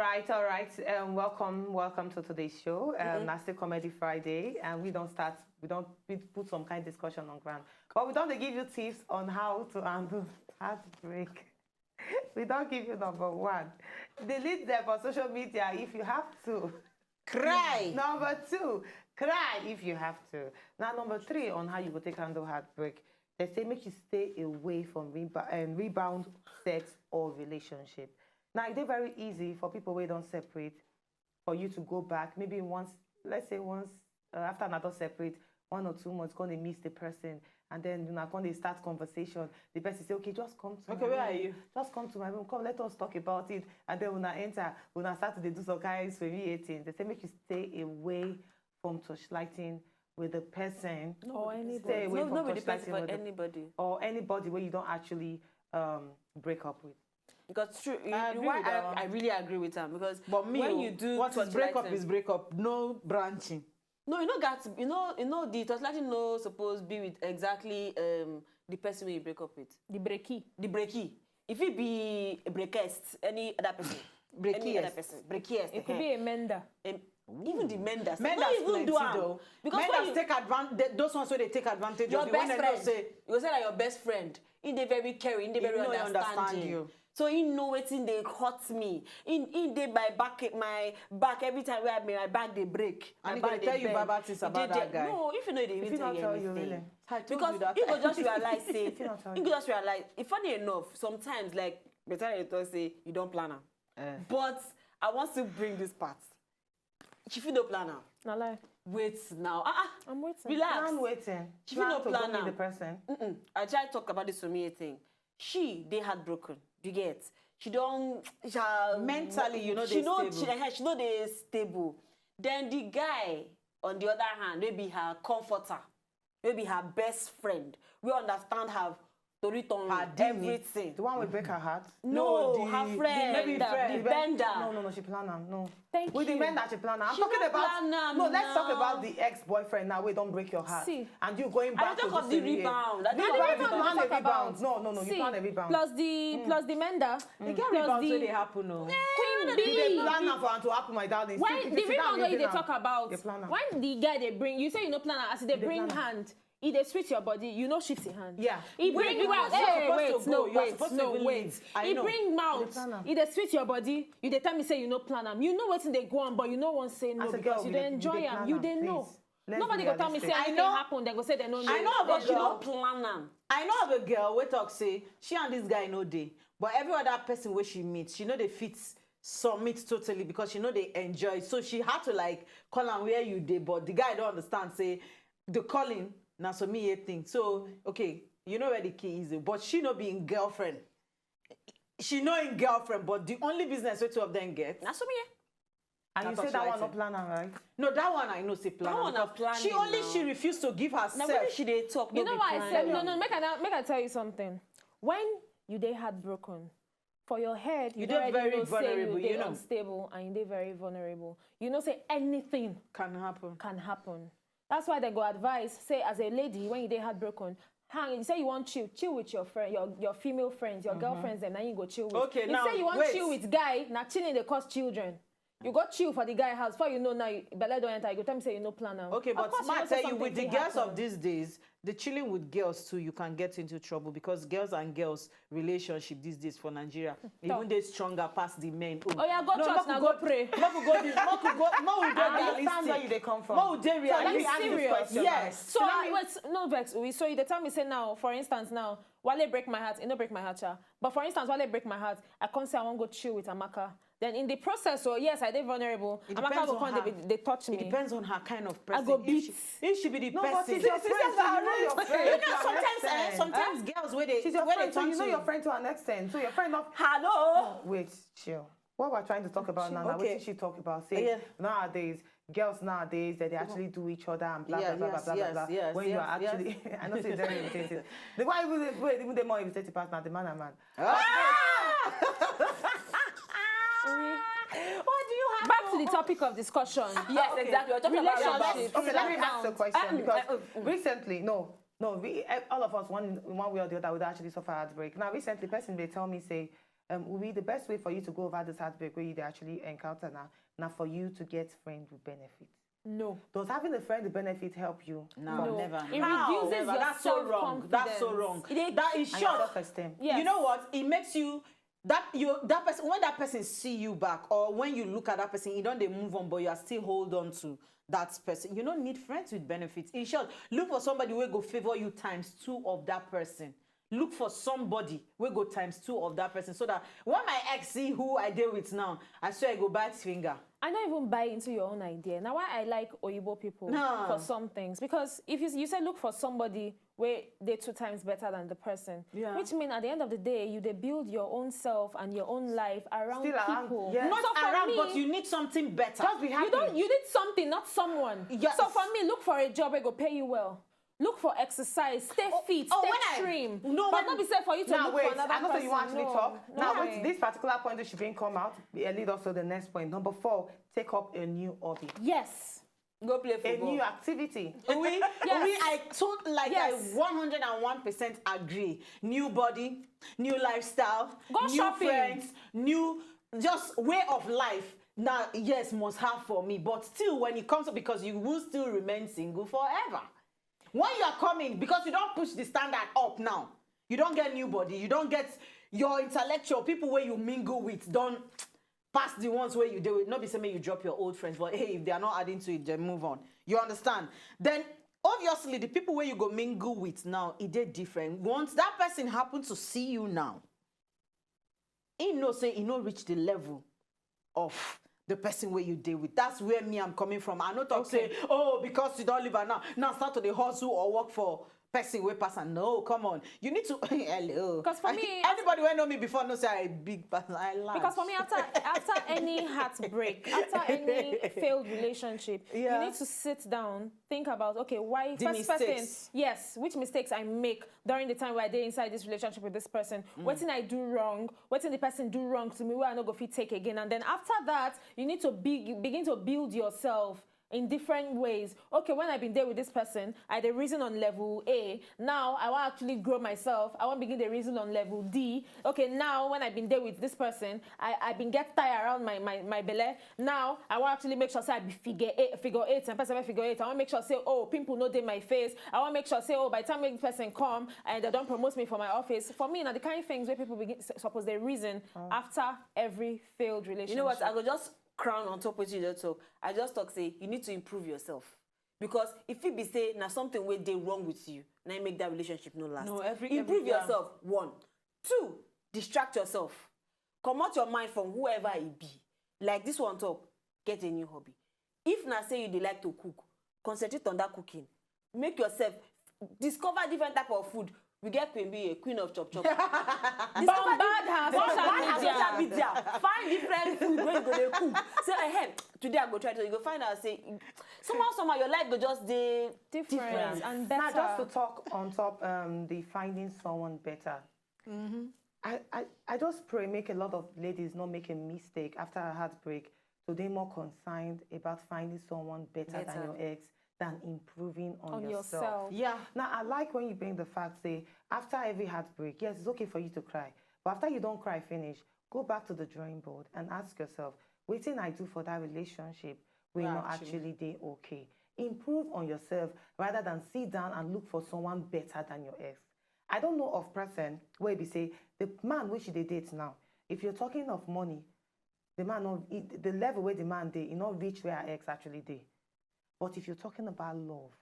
right. Welcome to today's show. That's the Comedy Friday, and we put some kind of discussion on ground. But we don't give you tips on how to handle heartbreak. We don't give you number one. Delete them on social media if you have to. Cry. Number two, cry if you have to. Now, number three, on how you will take handle heartbreak. They say make you stay away from rebound sex or relationship. Now, it's very easy for people who don't separate, for you to go back. Maybe once, let's say once, after another separate, 1 or 2 months, going to miss the person. And then, when they start conversation, the person say, okay, just come to my room. Where are you? Just come to my room. Come, let us talk about it. And then when I enter, when I start to do some kind of swearing, they say, make you stay away from touchlighting with the person. Or anybody. Stay away from Not with the person, touchlighting but anybody. or anybody where you don't actually break up with. Because true, I really agree with him. Because But me, when you do what is breakup touchlighting- is breakup. No branching. No, the touchlighting no supposed be with exactly the person who you break up with. The breaky. The breaky. If it be a breakest, any other person. Any other person. Breakiest. It could be a mender. Even the menders. Menders not even plenty do am. though. Because when Menders you, take advantage. Those ones where they take advantage your of you. best When they friend, know say, you go say that your best friend, he dey very caring, he dey very know he understanding. understand you. So he know wetin dey hurt me. He dey my back every time where my back dey break. And he my go back tell dey you bend. bad things He about dey that there. guy. No, if you know, he dey If even he tell not you tell you, anything. really. I told Because you that he go time. just realize, say, If he not tell he go just realize, funny enough, sometimes, like, better than talk say, you don't plan am. But I want to bring this part. If you don't plan am, No lie. wait now. I'm waiting. Relax. Plan waiting. If you no to plan go meet am. the person. I try to talk about this to me thing. They heartbroken. You get? She don't. Mentally, you know she they know stable. she know they stable. Then the guy, on the other hand, maybe her comforter, maybe her best friend. We understand her story, Her DNA. everything. The one will break her heart. No, the- her friend, maybe friend. the bender. No, she plan am. No. Thank With you. the men that she plan am. I'm She talking no about. plan am No, let's talk now. about the ex-boyfriend now. We don't break your heart. See. And you going I back don't to talk of this the area. rebound. I The don't rebound, talk you of plan the a talk about. rebound. No, you See, plan a rebound. plus the mender. Mm. Plus Get the where they happen. No. Queen They bee. plan am for am to happen, my darling. When Sit- the sit down, rebound where reason they am. talk about, They plan am. when the guy they bring, you say you no plan am, as they bring plan am. hand, he they switch your body, you know shift in hand. Yeah. He Wait, bring because mouth. you're Hey, supposed wait, to no, go. You're wait, supposed to no, even wait. leave. I He know. bring plan mouth. am. He they switch your body. You they tell me say you no plan am. You know what they go on, but you no want say no As a because girl, you we they dey- we enjoy dey am. plan You am, they know. please. Let's Nobody be go tell me say realistic. anything know- happen. They go say they no know. I know Then about she girl. don't plan am. I know of a girl we talk say she and this guy no day, but every other person where she meets, she know they fit submit totally because she know they enjoy. So she had to like call and where you did, but the guy don't understand. Say the calling now so me a thing. So okay, you know where the key is, but she no being girlfriend. She know in girlfriend, but the only business where two of them get. That's what me. And you That's say that what one I no said. plan am, right? No, that one I know say plan. That one na because she planning only now. she refused to give Now herself. when she they talk, You no know be why I said plan. no. Make I tell you something. When you they heartbroken, for your head, you dey already very know say vulnerable, you you dey know. unstable and you dey very vulnerable. You know say anything Can happen. can happen. That's why they go advise, say as a lady, when you dey heartbroken, you say you want chill with your friend, your female friends, your girlfriends, and then you go chill with. Okay, you now, say you want wait. chill with guy, now chilling they cause children. You go chill for the guy house. Before you know now, belle don't enter. You go tell me say you no plan now. Okay, Of but course, ma know tell say you, with the something girls happen. of these days, the chilling with girls too, you can get into trouble because girls and girls relationship these days for Nigeria, even they stronger past the men. Oh yeah, go church now, go pray. More we I understand where you dey come from. More we dey So realistic. let me ask you this Serious. question. Yes. So wait, no vex. So you dey tell me say now, for instance, now Wale break my heart. It no break my heart, cha. But for instance, Wale break my heart. I can't say I won't go chill with Amaka. Then in the process, so yes, I did vulnerable. It Amaka depends go on come, her. they touch me. It depends on her kind of person. I go If beat. if she be the No, but person. it's your friend, so you know your friend. You You know, know, sometimes, sometimes girls where they She's your where friend, they so turn you know to- your friend to an extent. So your friend not. Hello. Wait, chill. What we're trying to talk about now, okay. what did she talk about? Say Yeah. nowadays, girls nowadays, that they actually do each other and blah, Yeah, blah, blah, yes, blah, yes, blah, blah. yes, When you yes, are actually, I know it's very irritating. The one even the more irritating part now, the man and man. What do you have? Back to the topic of discussion. Yes, exactly. We're talking about Relationship. relationship. Okay, let me ask the question because uh, recently, all of us, one way or the other, would actually suffer heartbreak. Now, recently, person they tell me say, the best way for you to go over this heartbreak where you dey actually encounter now for you to get friend with benefit. No. Does having a friend with benefit help you? No, never. It How? reduces Never. your That's so wrong. That's so self-confidence. wrong. It- That is And your short. self-esteem. Yes. You know what? It makes you that person, when that person see you back, or when you look at that person, you don't they move on, but you are still hold on to that person. You don't need friends with benefits. In short, look for somebody who go favor you times 2 of that person. Look for somebody who go times 2 of that person, so that when my ex see who I deal with now, I swear I go bite finger. I don't even buy into your own idea. Now, why I like Oyibo people No. for some things, because if you say look for somebody where they're 2 times better than the person, Yeah. which means at the end of the day, you they build your own self and your own life around Still around, people. yes. Not So for around, me, but you need something better. Just be happy. you need something, not someone. Yes. So for me, look for a job where go pay you well. Look for exercise, stay fit, stay when I- trim. no, but when- not be safe for you to Now look wait, for another I know person. you want actually No. talk. Now No. wait, this particular point that should bring come out, lead us to the next point. Number 4, take up a new hobby. Yes. Go play A football. new activity. We, I told like Yes. I 101% agree. New body, new lifestyle, Go new shopping. friends, new just way of life. Now, yes, must have for me, but still, when it comes to, because you will still remain single forever. When you are coming, because you don't push the standard up now, you don't get new body, you don't get your intellectual people where you mingle with, don't pass the ones where you do it. Not be saying you drop your old friends, but hey, if they are not adding to it, then move on. You understand? Then obviously the people where you go mingle with now, it is different. Once that person happen to see you now, he know say he no reach the level of the person where you deal with. That's where me I'm coming from. I no talk say, oh, because you don't live now start to the hustle or work for person where person. No, come on. You need to hello. 'Cause for me, anybody who know me before know say I big person. I laugh. Because for me, after any heartbreak, after any failed relationship, Yeah. you need to sit down, think about, okay, why The first person, mistakes. yes, which mistakes I make during the time where I did inside this relationship with this person, what thing I do wrong, what thing the person do wrong to me, where I no go fit take again, and then after that, you need to begin to build yourself in different ways. Okay, when I've been there with this person, I had a reason on level A. Now I want to actually grow myself. I want to begin the reason on level D. Okay, now when I've been there with this person, I've been get tired around my belly. Now I want to actually make sure say I be figure 8 and person figure 8. I want to make sure say, oh, pimple no dey my face. I want to make sure say, oh, by the time this person come and they don't promote me for my office. For me, now the kind of things where people begin suppose they reason after every failed relationship. You know what? I go just crown on top of you just talk. I just talk say you need to improve yourself. Because if it be say now something where they wrong with you, now you make that relationship no last. No, improve yeah. yourself. 1. 2, distract yourself. Come out your mind from whoever it be. Like this one talk, get a new hobby. If now say you dey like to cook, concentrate on that cooking. Make yourself discover different type of food. We get Queen Bee, a queen of chop chop. bombard her social media. Find different food when you go dey cook. Say, hey, today I go try to. You go find out. Say, somehow your life go just dey Different and better. Now, just to talk on top, the finding someone better. I just pray make a lot of ladies not make a mistake after a heartbreak, so they're more concerned about finding someone better than your ex than improving on yourself. Yeah. Now, I like when you bring the fact, say, after every heartbreak, yes, it's okay for you to cry. But after you don't cry, finish, go back to the drawing board and ask yourself, what thing I do for that relationship will not actually they okay? Improve on yourself rather than sit down and look for someone better than your ex. I don't know of person where we say, the man which they date now, if you're talking of money, the man, the level where the man they, not reach where our ex actually they. But if you're talking about love,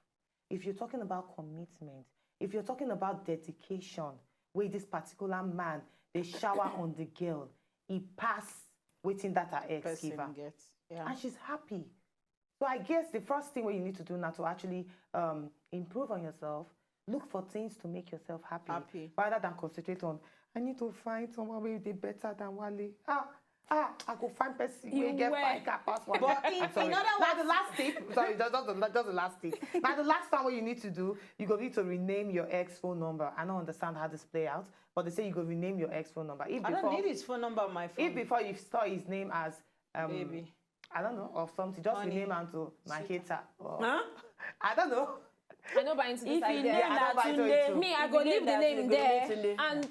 if you're talking about commitment, if you're talking about dedication, where this particular man, they shower on the girl, he pass waiting that her ex give her. Yeah. And she's happy. So I guess the first thing what you need to do now to actually improve on yourself, look for things to make yourself happy. Rather than concentrate on, I need to find someone where they better than Wale. I go find person where get 5 car pass one. But in other Now the last tip, sorry, just the last tip. Now the last time what you need to do, you go need to rename your ex phone number. I don't understand how this play out, but they say you go rename your ex phone number. I don't need his phone number on my phone. If before you saw his name as Baby. I don't know, or something, just Honey. rename him to my hater. Or, Huh? I don't know. I know buy into this If you idea. name I don't that buy into it Tunde, too. Me, I go leave the name there and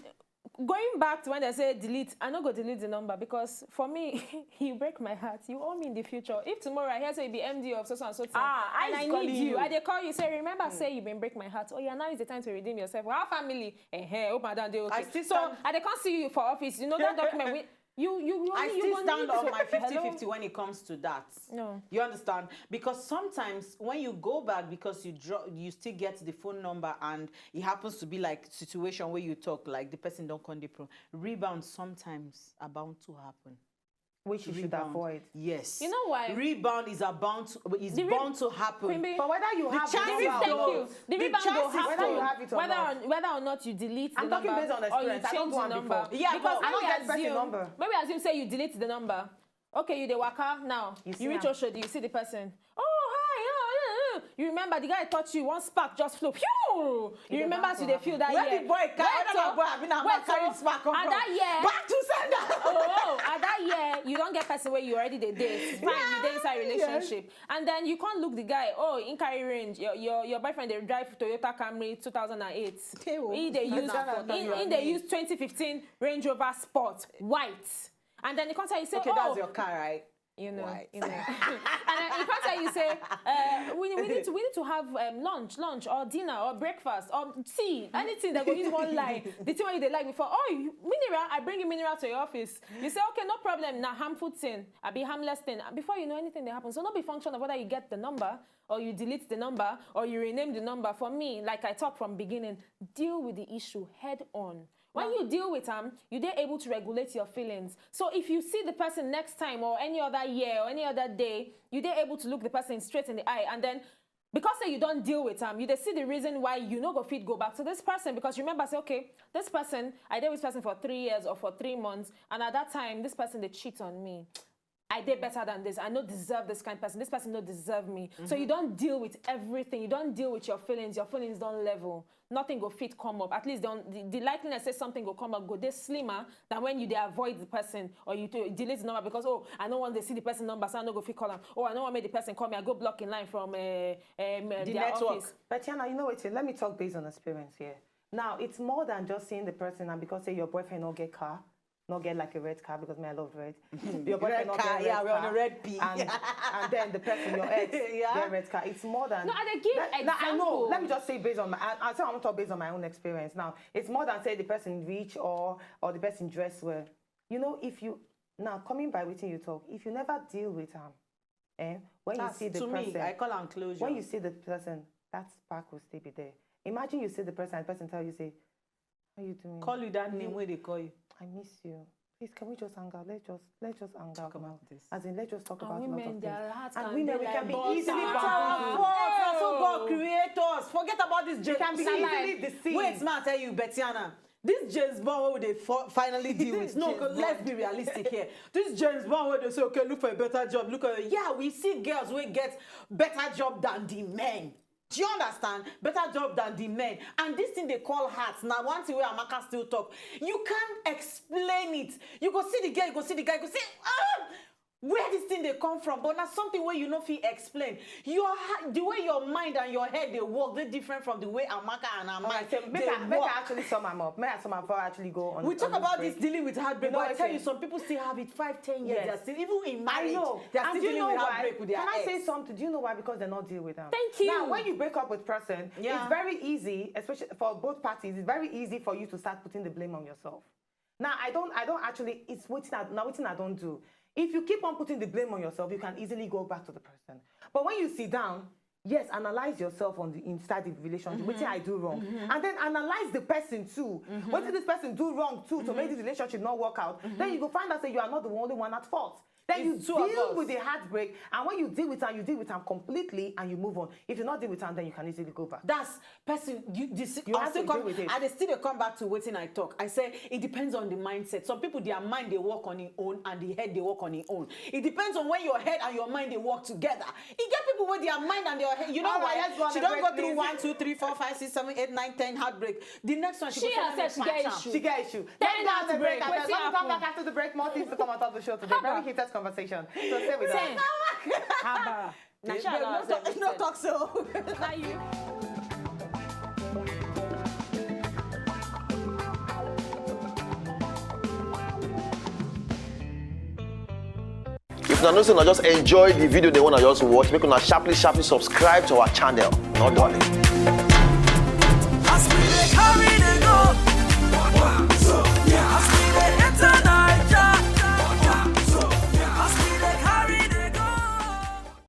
going back to when they say delete, I no go delete the number because for me, you break my heart. You owe me in the future. If tomorrow I hear say you be MD of so and so, and I need you, I they call you say, remember say you been break my heart. Oh yeah, now is the time to redeem yourself. Our family, open down they okay. So I they can't see you for office. You know that document. I still stand on my 50-50 when it comes to that. No. You understand? Because sometimes when you go back, because you still get the phone number and it happens to be like situation where you talk, like the person don't come pro. Rebound sometimes are bound to happen. Which you should avoid. Yes. You know why? Rebound is bound to happen. Quimby, But whether you have chances the thank you. The rebound will chances happen. whether you have it or not. Whether or not you delete I'm the talking number based on or you experience. I change don't do the one number. before. Yeah, because but I don't get person number. maybe assume say you delete the number. Okay, you the waka now. You see You reach am. Oshodi, you see the person. Oh, hi. You remember the guy touched you, one spark just flew. Phew! You remember as you they feel that Where year. the boy carry spark come at from? that year. Back to sender. Oh, at that year, you don't get person where you already date. It's fine, you dey inside relationship. And then you can't look the guy, oh, in carry range, your boyfriend, they drive Toyota Camry 2008. They use 2015 Range Rover Sport, white. And then the contact you say, Okay, oh, that's your car, right? you know, White. and then in contact you say, we need to have lunch or dinner or breakfast or tea, anything that go use one line. The thing when you they like before, oh, mineral, I bring you mineral to your office. You say, okay, no problem. Now harmful thing, I be harmless thing. Before you know anything that happens, so not be function of whether you get the number or you delete the number or you rename the number. For me, like I talked from beginning, deal with the issue head on. When you deal with them, you're able to regulate your feelings. So if you see the person next time or any other year or any other day, you're able to look the person straight in the eye. And then because say you don't deal with them, you see the reason why you no go fit go back to this person. Because remember, say, okay, this person, I dealt with this person for 3 years or for 3 months. And at that time, this person, they cheat on me. I did better than this. I don't deserve this kind of person. This person don't deserve me. So you don't deal with everything. You don't deal with your feelings. Your feelings don't level. Nothing go fit come up. At least the likeliness say something go come up go they slimmer than when you they avoid the person or you delete the number because oh I don't want to see the person number so I don't go fit call them. Oh I don't want to make the person call me. I go block in line from the network. office. But Tiana, you know what? Let me talk based on experience here. Now it's more than just seeing the person and because say your boyfriend don't get car. Not get like a red car because I love red. Your boyfriend not get a red car. We're on a red P. And then the person, your ex, get a red car. It's more than. No, and they give examples. I know. Let me just say based on my. I say I want to talk based on my own experience. Now it's more than say the person rich or the person dressed well. You know, if you now coming by waiting you talk. If you never deal with them, when That's, you see the to person, me, I call on closure. when you see the person, that spark will still be there. Imagine you see the person and the person tell you say, "How you doing? call you that name where they call you. I miss you. Please, can we just hang out? Let's just hang out about now. this. As in, let's just talk And about a lot women, of things. their hearts And can women, be we like can be butter. easily Our bamboozled. fault. That's what God create us. Forget about this. We can be easily deceived. Wait, man, I tell you, Betiana. This James Bond where they finally deal with. No, let's be realistic here. This James Bond where they say, okay, look for a better job. Look at yeah, we see girls who get better job than the men. Do you understand? Better job than the men. And this thing they call hearts. Now, one thing where Amaka still talk, you can't explain it. You go see the girl, you go see the guy, you go say, where this thing they come from, but not something where you know if you explain. The way your mind and your head they work, they're different from the way Amaka and her mind Make I actually sum them up. May I sum up before I actually go on? we talk on about break? this dealing with heartbreak, You know but I what tell I'm you, saying? some people still have it 5-10 years. Yes. They're still, even in I marriage, know. they're And still do you dealing know with why? heartbreak with their Can I ex. say something? Do you know why? Because they're not deal with them. Thank you. Now, when you break up with person, Yeah. it's very easy, especially for both parties. It's very easy for you to start putting the blame on yourself. Now, I don't actually. It's what I don't do. If you keep on putting the blame on yourself, you can easily go back to the person. But when you sit down, yes, analyze yourself inside the relationship. What did I do wrong? And then analyze the person too. What did this person do wrong too to make this relationship not work out? Then you go find out that you are not the only one at fault. Then It's you two of deal us. with the heartbreak, and when you deal with them, you deal with them completely, and you move on. If you not deal with them, then you can easily go back. That's person. You have to deal with it. And they still come back to waiting. I talk. I say it depends on the mindset. Some people their mind they work on its own, and the head they work on its own. It depends on when your head and your mind they work together. You get people with their mind and their head. You know All right, why? let's go on She a don't break, go through please. 1, 2, 3, 4, 5, 6, 7, 8, 9, 10 heartbreak. The next one She go herself, she get issue. She get issue. Then Let's go on the that's break. break. And What's then when we come happen? back after the break, more things to come out of the show today. Very heated conversation. So stay with us. Haba. Babe, Nashala has everything. no talk so. Now you. una know say una just enjoy the video they wanna just watch, make una sharply subscribe to our channel. No darling.